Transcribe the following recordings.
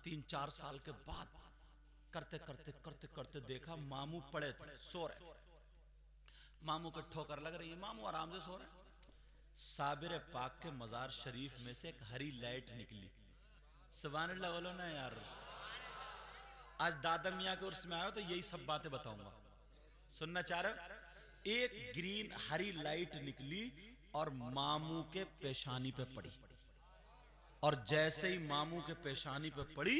3-4 साल के बाद करते करते करते करते देखा मामू पड़े थे, सो रहे थे। मामू को ठोकर लग रही है, मामू आराम से सो रहे हैं। साबिर पाक के मजार शरीफ में से एक हरी लाइट निकली। सुभान अल्लाह बोलो ना यार। आज दादा मियाँ के उर्स में आयो तो यही सब बातें बताऊंगा, सुनना चाह रहे हो? एक ग्रीन हरी लाइट निकली और मामू के पेशानी पे पड़ी, और जैसे ही मामू के पेशानी पे पड़ी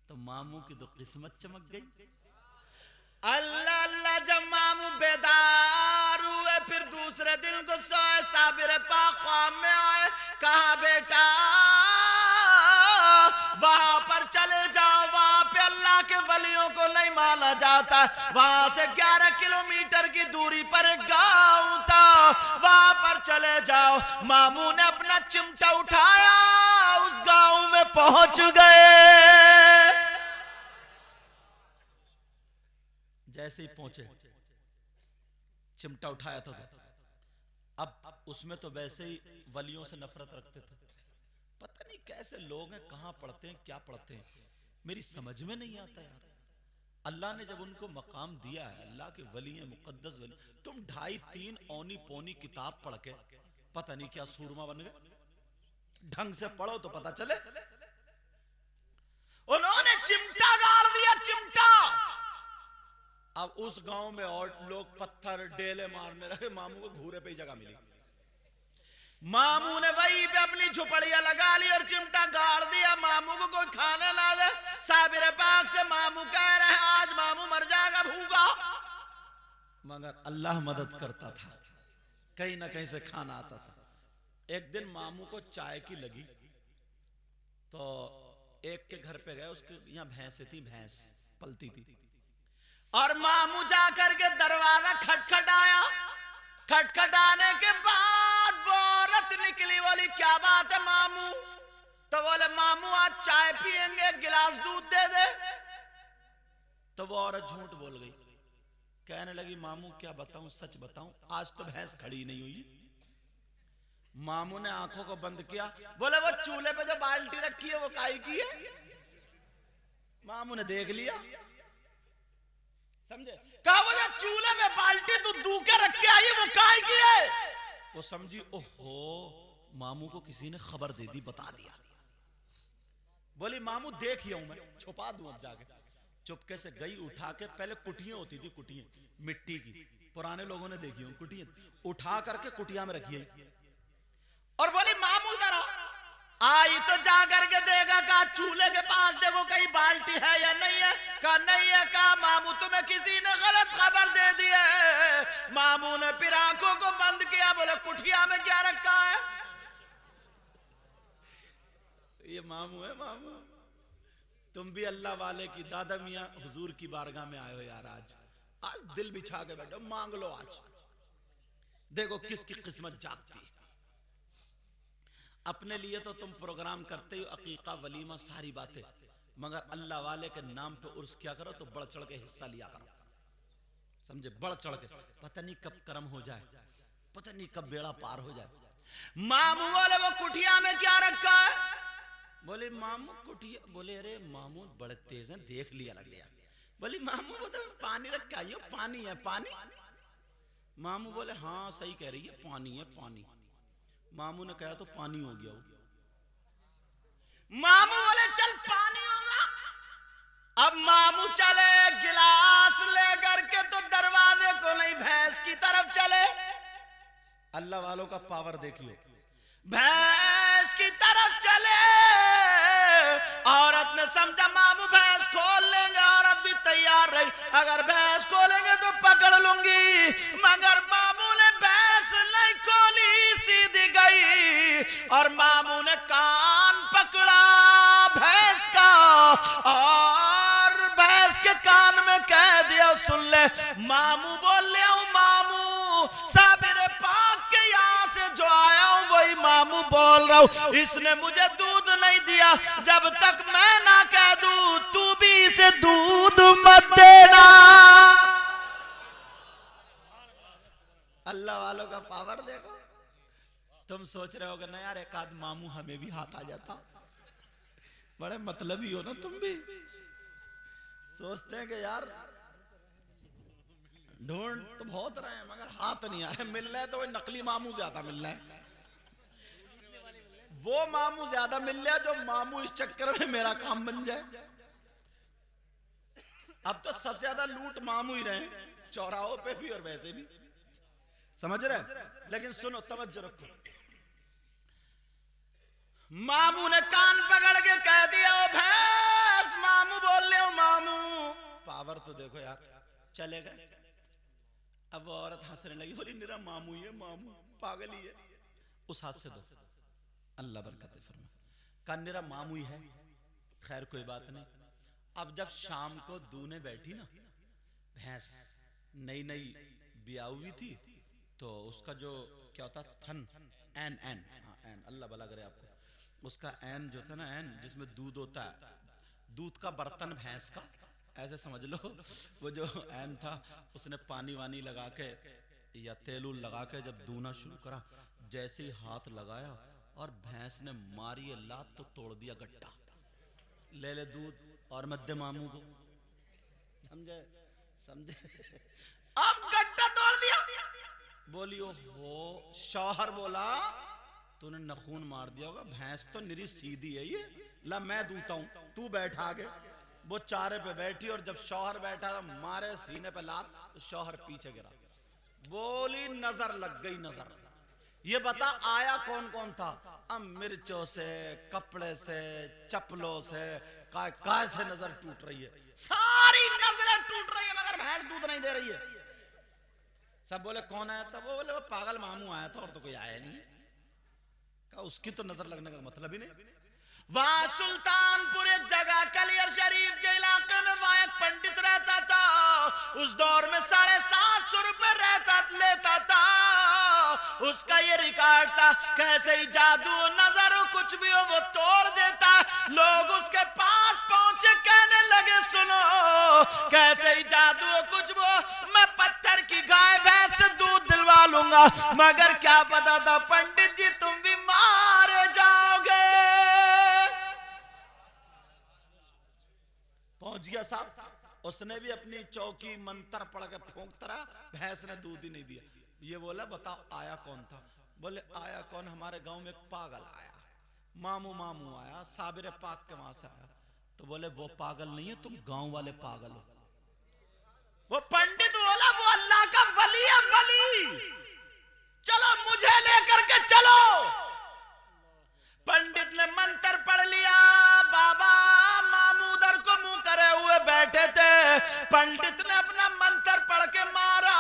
तो मामू की तो किस्मत चमक गई। अल्लाह अल्लाह, जब मामू बेदार हुए फिर दूसरे दिन को सोए, साबिर पाक ख्वाब में आए, कहा बेटा वहां पर चले जाओ, वहां पे अल्लाह के वलियों को नहीं माना जाता। वहां से 11 किलोमीटर की दूरी पर एक गांव था, वहां पर चले जाओ। मामू ने अपना चिमटा उठाया, उस गांव में पहुंच गए। जैसे ही पहुंचे, चिमटा उठाया था तो अब उसमें तो वैसे ही वलियों से नफरत रखते थे। पता नहीं कैसे लोग हैं, कहां पढ़ते हैं, क्या पढ़ते हैं, मेरी समझ में नहीं आता यार। अल्लाह ने जब उनको मकाम दिया है, अल्लाह के वली हैं, मुकद्दस वली, तुम 2.5-3 औनी पौनी किताब पढ़ के पता नहीं क्या सूरमा बन गए। ढंग से पढ़ो तो पता चले। उन्होंने चिमटा गाड़ दिया, चिमटा। अब उस गांव में और लोग पत्थर डेले मारने लगे, मामू को घूरे पे ही जगह मिली। मामू ने वहीं पे अपनी झुपड़ियां लगा ली और चिमटा गाड़ दिया। मामू को कोई खाने ना दे, साबिर पाक से मामू कह रहे हैं आज मामू मर जाएगा भूखा, मगर अल्लाह मदद करता था, कहीं ना कहीं से खाना आता था। एक दिन मामू को चाय की लगी तो एक के घर पे गए, उसके यहाँ भैंसें थी, भैंस पलती थी, और मामू जाकर के दरवाजा खटखटाया। खटखटाने के बाद वो औरत निकली, बोली क्या बात है मामू? तो बोले मामू आज चाय पियेंगे, एक गिलास दूध दे दे। तो वो औरत झूठ बोल गई, कहने लगी मामू क्या बताऊं, सच बताऊं, आज तो भैंस खड़ी नहीं हुई। मामू ने आंखों को बंद किया, बोले वो चूल्हे पे जो बाल्टी रखी है वो काई की है? मामू ने देख लिया, समझे? कहा वो जो चूल्हे में बाल्टी तू दूके रख के आई वो काहे की है? वो समझी, ओहो मामू को किसी ने खबर दे दी, बता दिया। बोली मामू देख ही हूं मैं, छुपा दूं अब जाके। चुपके से गई, उठा के, पहले कुटियां होती थी, कुटियां मिट्टी की, पुराने लोगों ने देखी हूं कुटियां, उठा करके कुटिया में रखी है। और बोली मामू इधर आई तो जा करके देखा, कहा चूल्हे के पास देखो कहीं बाल्टी है या नहीं है? कहा नहीं है। कहा मामू तुम्हें किसी ने गलत खबर दे दी है। मामू ने फिर आंखों को बंद किया, बोले कुठिया में क्या रखा है? ये मामू है, मामू। तुम भी अल्लाह वाले की दादा मियां हुजूर की बारगाह में आए हो यार। आज दिल बिछा के बैठो, मांग लो आज, देखो किसकी किस्मत जागती। अपने लिए तो तुम प्रोग्राम करते हो, अकीका वलीमा सारी बातें, मगर अल्लाह वाले के नाम पे उर्स क्या करो तो बढ़ चढ़ के हिस्सा लिया करो, समझे? बढ़ चढ़ के, पता नहीं कब कर्म हो जाए, पता नहीं कब बेड़ा पार हो जाए। मामू बोले वो कुटिया में क्या रखा है? बोले मामू कुटिया, बोले अरे मामू बड़े तेज हैं, देख लिया लग गया। बोली मामू वो तो पानी रखा है, पानी है पानी। मामू बोले हाँ सही कह रही है, पानी है पानी। मामू ने कहा तो पानी हो गया। मामू बोले चल पानी होगा। अब मामू चले गिलास लेकर के, तो दरवाजे को नहीं भैंस की तरफ चले। अल्लाह वालों का पावर देखियो, भैंस की तरफ चले। औरत ने समझा मामू भैंस खोल लेंगे, औरत भी तैयार रही, अगर भैंस खोलेंगे तो पकड़ लूंगी, मगर मामू ने भैंस नहीं खोली, सीधी गई और मामू ने कान पकड़ा भैंस का और भैंस के कान में कह दिया सुन ले। मामू बोल ले मामू साबिर पाक के यहाँ से जो आया हूं वही मामू बोल रहा हूं, इसने मुझे दूध नहीं दिया, जब तक मैं ना कह दूं तू भी इसे दूध मत देना। अल्लाह वालों का पावर देखो। तुम सोच रहे होगे ना यार एक आध मामू हमें भी हाथ आ जाता, बड़े मतलबी हो ना तुम भी, सोचते हैं कि यार ढूंढ तो बहुत रहे हैं मगर हाथ नहीं आ रहे, मिल रहे तो वही नकली मामू ज्यादा मिल रहे हैं, वो मामू ज्यादा मिल रहा है जो मामू इस चक्कर में मेरा काम बन जाए। अब तो सबसे ज्यादा लूट मामू ही रहे, चौराहों पे भी और वैसे भी, समझ रहे। लेकिन सुनो, तवज्जो रखो, मामू ने कान पकड़ के कह दिया, ओ भैंस, मामू बोल रहे हो मामू, पावर तो देखो यार, चले गए। अब वो औरत हंसने लगी, बोली मेरा मामू ही है, मामू पागल ही है, उस हाथ से दो, अल्लाह बरकत फरमा। का मेरा मामू ही है, खैर कोई बात नहीं। अब जब शाम को दूने बैठी ना, भैंस नई नई ब्याह हुई थी, तो उसका जो क्या होता थन, एन एन, एन, अल्लाह भला करे आपको, उसका एन जो था ना, एन जिसमें दूध होता है, दूध का बर्तन भैंस का, ऐसे समझ लो, वो जो एन था उसने पानी वानी लगा के या तेल लगा के जब दूना शुरू करा, जैसे ही हाथ लगाया और भैंस ने मारी लात तो तोड़ दिया गट्टा, ले ले दूध और मध्य मामू को, समझे समझे, अब गट्टा तोड़ दिया। बोली ओ हो, शौहर बोला तूने नखून मार दिया होगा, भैंस तो निरी सीधी है ये, ला मैं दूता हूं, तू बैठा आगे। वो चारे पे बैठी और जब शौहर बैठा था, मारे सीने पे लात तो शौहर पीछे गिरा। बोली नजर लग गई, नजर। ये बता आया कौन कौन था? अब मिर्चों से, कपड़े से, चप्पलों से, काय से नजर टूट रही है, सारी नजरें टूट रही है, मगर भैंस दूध नहीं दे रही है। सब बोले कौन आया था? वो बोले वो पागल मामू आया था, और तो कोई आया नहीं। कहा उसकी तो नजर लगने का मतलब ही नहीं। वहां सुल्तानपुर एक जगह कलियर शरीफ के इलाके में वहां एक पंडित रहता था। उस दौर में 750 रुपए लेता था। उसका ये रिकॉर्ड था, कैसे ही जादू नजर हो, कुछ भी हो वो तोड़ देता। लोग उसके पास पहुंचे, कहने लगे सुनो, कैसे ही जादू हो, कुछ भी हो, मैं पत्थर की गाय भैंस से दूध दिलवा लूंगा। मगर क्या पता था पंडित जी तुम भी मारे जाओगे। पहुंच गया साहब, उसने भी अपनी चौकी मंत्र पढ़ के फूंकता रहा, भैंस ने दूध ही नहीं दिया। ये बोला बताओ आया कौन था? बोले आया कौन, हमारे गांव में एक पागल आया, मामू मामू आया, साबिर पाक के वहां से आया। तो बोले वो पागल नहीं है, तुम गांव वाले पागल हो। वो पंडित बोला वो अल्लाह का वली है, वली, चलो मुझे लेकर के चलो। पंडित ने मंत्र पढ़ लिया, बाबा मामू उधर को मुंह करे हुए बैठे थे। पंडित ने अपना मंत्र पढ़ के मारा,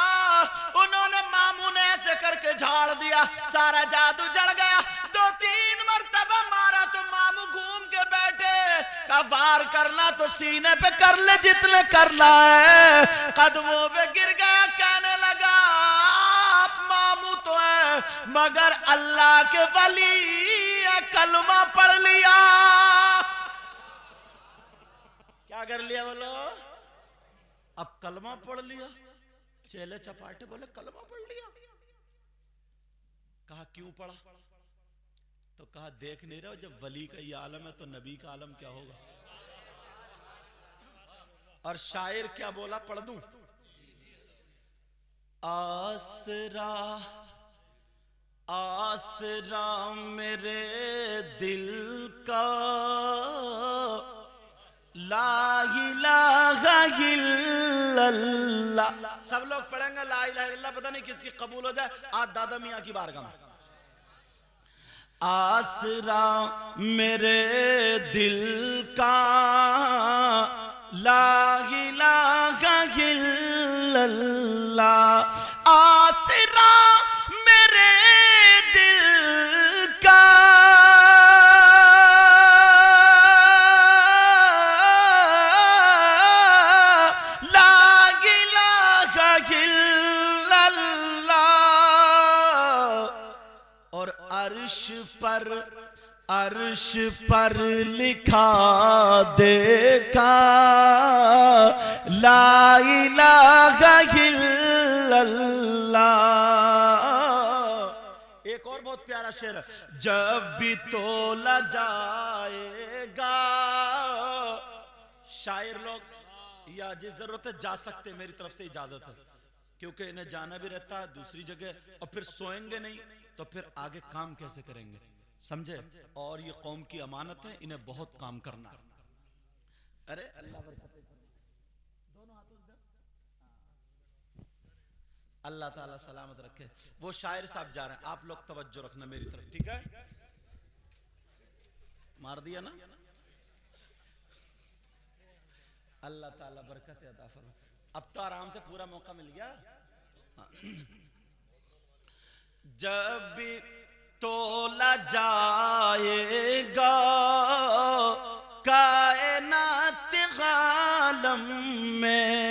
उन्होंने मामू ने ऐसे करके झाड़ दिया, सारा जादू जड़ गया। 2-3 मरतबा मारा तो मामू घूम के बैठे। का वार करना तो सीने पे कर ले, जितने करना है। कदमों पे गिर गया, कहने लगा आप मामू तो है मगर अल्लाह के वली, कलमा पढ़ लिया। क्या कर लिया बोलो? अब कलमा पढ़ लिया। चेले चपाटे बोले कलमा पढ़ लिया। कहा क्यों पढ़ा? तो कहा देख नहीं रहे हो, जब वली का ये आलम है तो नबी का आलम क्या होगा। और शायर क्या बोला, पढ़ दूं? आसरा आसरा मेरे दिल का, ला इलाहा इल्लल्लाह। सब लोग पढ़ेंगे ला इलाहा इल्लल्लाह, पता नहीं किसकी कबूल हो जाए। आज दादा मियां की बारगाह में आसरा मेरे दिल का, ला इलाहा इल्लल्लाह। आसरा मेरे दिल का, ला इलाहा इल्लल्लाह। और अर्श पर लिखा देखा, ला इलाहा इल्लल्लाह। एक और बहुत प्यारा शेर, जब भी तोला जाएगा शायर लोग, या जिस जरूरत है जा सकते, मेरी तरफ से इजाजत है, क्योंकि इन्हें जाना भी रहता है दूसरी जगह, और फिर सोएंगे नहीं तो फिर आगे काम कैसे करेंगे, समझे। और ये कौम की अमानत है, इन्हें बहुत काम करना है। अरे अल्लाह बरकत करे, दोनों हाथों से अल्लाह ताला सलामत रखे। वो शायर साहब जा रहे हैं, आप लोग तवज्जो रखना मेरी तरफ, ठीक है। मार दिया ना, अल्लाह ताला बरकत अता फरमाए। अब तो आराम से पूरा मौका मिल गया। जब भी तोला जाएगा कायनात आलम में,